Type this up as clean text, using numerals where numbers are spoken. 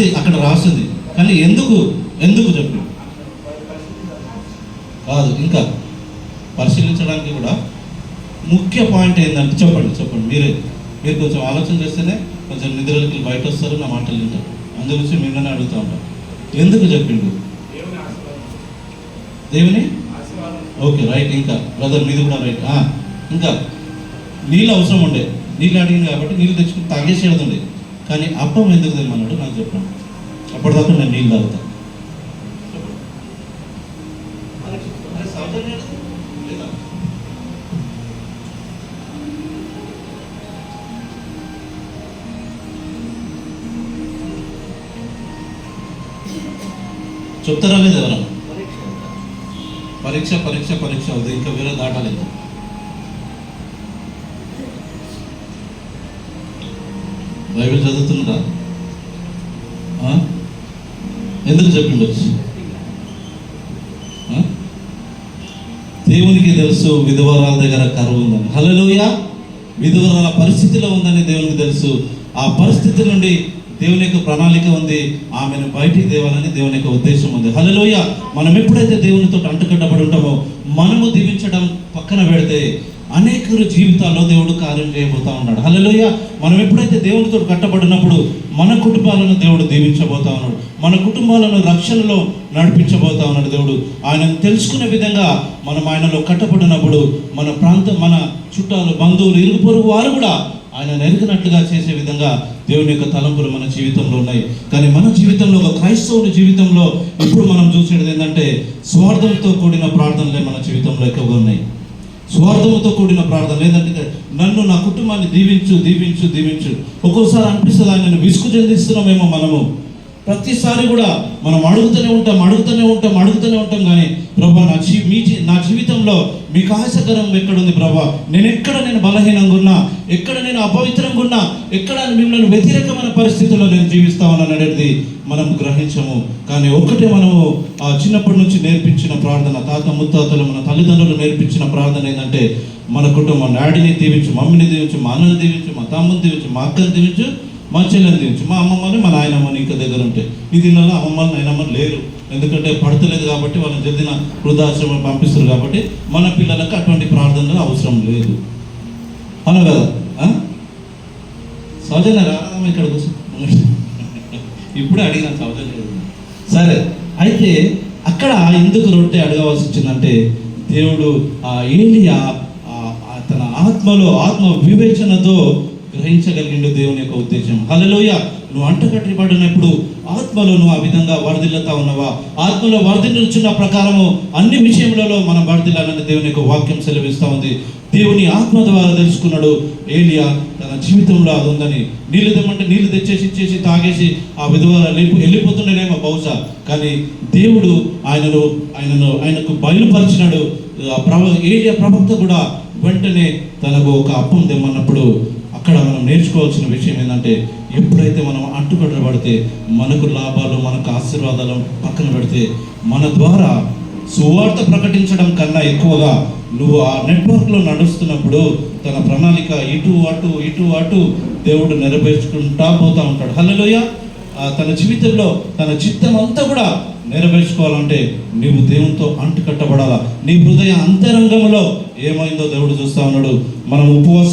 అది అక్కడ రాసింది. కానీ ఎందుకు ఎందుకు చెప్పి కాదు, ఇంకా పరిశీలించడానికి కూడా ముఖ్య పాయింట్ ఏంటంటే చెప్పండి మీరు కొంచెం ఆలోచన చేస్తేనే కొంచెం నిద్రలకి బయట వస్తారు, నా మాటలు వింటారు. అందుగురించి మిమ్మల్ని అడుగుతూ ఉంటారు, ఎందుకు చెప్పిండు దేవుని? Okay right. ఇంకా బ్రదర్ మీది కూడా రైట్. ఇంకా నీళ్ళు అవసరం ఉండే, నీళ్ళు అడిగింది కాబట్టి నీళ్ళు తెచ్చుకుని తాగేసేది ఉండే, కానీ అప్పం ఎందుకు తెలియమన్నాడు నాకు చెప్పాను. అప్పటిదాకా నేను నీళ్ళు తాగుతాను. చెప్తారా లేదు ఎవరన్నా? పరీక్ష పరీక్ష పరీక్ష అవుతుంది, ఇంకా వేరే దాటాలేదు. బైబిల్ చదువుతున్నారా? ఎందుకు చెప్పిండొచ్చు? దేవునికి తెలుసు విధవరాల దగ్గర కరువు ఉందని. హల్లెలూయా. విధవరాల పరిస్థితిలో ఉందని దేవునికి తెలుసు. ఆ పరిస్థితి నుండి దేవుని యొక్క ప్రణాళిక ఉంది, ఆమెను బయటికి తేవాలని దేవుని యొక్క ఉద్దేశం ఉంది. హల్లెలూయా. మనం ఎప్పుడైతే దేవునితో అంటుకట్టబడి ఉంటామో, మనము దీవించడం పక్కన పెడితే అనేకుల జీవితాల్లో దేవుడు కార్యం చేయబోతా ఉన్నాడు. హల్లెలూయా. మనం ఎప్పుడైతే దేవునితో కట్టబడినప్పుడు మన కుటుంబాలను దేవుడు దీవించబోతా ఉన్నాడు, మన కుటుంబాలను రక్షణలో నడిపించబోతా ఉన్నాడు దేవుడు. ఆయనను తెలుసుకునే విధంగా మనం ఆయనలో కట్టబడినప్పుడు మన చుట్టాలు, బంధువులు, ఇరుగు పొరుగు వారు కూడా ఆయన ఎరిగినట్లుగా చేసే విధంగా దేవుని యొక్క తలంపులు మన జీవితంలో ఉన్నాయి. కానీ మన జీవితంలో, ఒక క్రైస్తవుడి జీవితంలో ఇప్పుడు మనం చూసేది ఏంటంటే స్వార్థంతో కూడిన ప్రార్థనలే మన జీవితంలో ఎక్కువగా ఉన్నాయి. స్వార్థంతో కూడిన ప్రార్థన లేదంటే నన్ను, నా కుటుంబాన్ని దీవించు దీవించు దీవించు. ఒక్కోసారి అనిపిస్తుంది ఆయనను విసుగు చెందిస్తున్నామేమో మనము. ప్రతిసారి కూడా మనం అడుగుతూనే ఉంటాం కానీ ప్రభా నా జీవితంలో మీకు ఆశకరం ఎక్కడుంది ప్రభా? నేను బలహీనంగా ఉన్నా, ఎక్కడ నేను అపవిత్రంగా ఉన్నా, ఎక్కడ మిమ్మల్ని వ్యతిరేకమైన పరిస్థితుల్లో నేను జీవిస్తా ఉన్నాను అనేది మనం గ్రహించము. కానీ ఒక్కటే మనము చిన్నప్పటి నుంచి నేర్పించిన ప్రార్థన, తాత ముత్తాతలు, మన తల్లిదండ్రులు నేర్పించిన ప్రార్థన ఏంటంటే మన కుటుంబం, డాడీని దీవించు, మమ్మీని దీవించు, మా అన్నని దీవించు, మా తమ్ముని దీవించు, మా అక్కని దీవించు, మా చెల్లెని దీవించు, మా అమ్మమ్మని మా నాయనమ్మని ఇంకా దగ్గర ఉంటే. ఈ దినాల్లో అమ్మమ్మని నాయనమ్మని లేరు, ఎందుకంటే పడతలేదు కాబట్టి వాళ్ళని జల్దిన వృద్ధాశ్రమం పంపిస్తారు కాబట్టి మన పిల్లలకు అటువంటి ప్రార్థనలు అవసరం లేదు. అవును కదా? సౌజన్య రాదమ్మ ఇక్కడ కోసం ఇప్పుడే అడిగిన సౌజన్య. సరే, అయితే అక్కడ ఎందుకు రొట్టె అడగవలసి వచ్చిందంటే దేవుడు ఏలియా తన ఆత్మ వివేచనతో గ్రహించగలిగిండు దేవుని యొక్క ఉద్దేశం. హల్లెలూయా. నువ్వు అంటకట్టబడినప్పుడు ఆత్మలో నువ్వు ఆ విధంగా వరదిల్లుతా ఉన్నావా? ఆత్మలో వరదిల్లుచున్న ప్రకారము అన్ని విషయములలో మనం వరదిల్లాలని దేవుని యొక్క వాక్యం సెలవిస్తూ ఉంది. దేవుని ఆత్మ ద్వారా తెలుసుకున్నాడు ఏలియా తన జీవితంలో అది ఉందని. నీళ్ళు తెమ్మంటే నీళ్ళు తెచ్చేసి తాగేసి ఆ విధవరాలు వెళ్ళిపోతుండేనేమో బహుశా. కానీ దేవుడు ఆయనకు బయలుపరిచినాడు. ఏలియా ప్రవక్త కూడా వెంటనే తనకు ఒక అప్పం తెమ్మన్నప్పుడు అక్కడ మనం నేర్చుకోవాల్సిన విషయం ఏంటంటే ఎప్పుడైతే మనం అంటుకట్టబడితే మనకు లాభాలు, మనకు ఆశీర్వాదాలు పక్కన పెడితే మన ద్వారా సువార్త ప్రకటించడం కన్నా ఎక్కువగా నువ్వు ఆ నెట్వర్క్లో నడుస్తున్నప్పుడు తన ప్రణాళిక ఇటు అటు దేవుడు నెరవేర్చుకుంటా పోతూ ఉంటాడు. హల్లెలూయా. తన జీవితంలో తన చిత్తం అంతా కూడా నెరవేర్చుకోవాలంటే నీవు దేవునితో అంటుకట్టబడాలా. నీ హృదయ అంతరంగంలో ఏమైందో దేవుడు చూస్తూ ఉన్నాడు. మనం ఉపవాస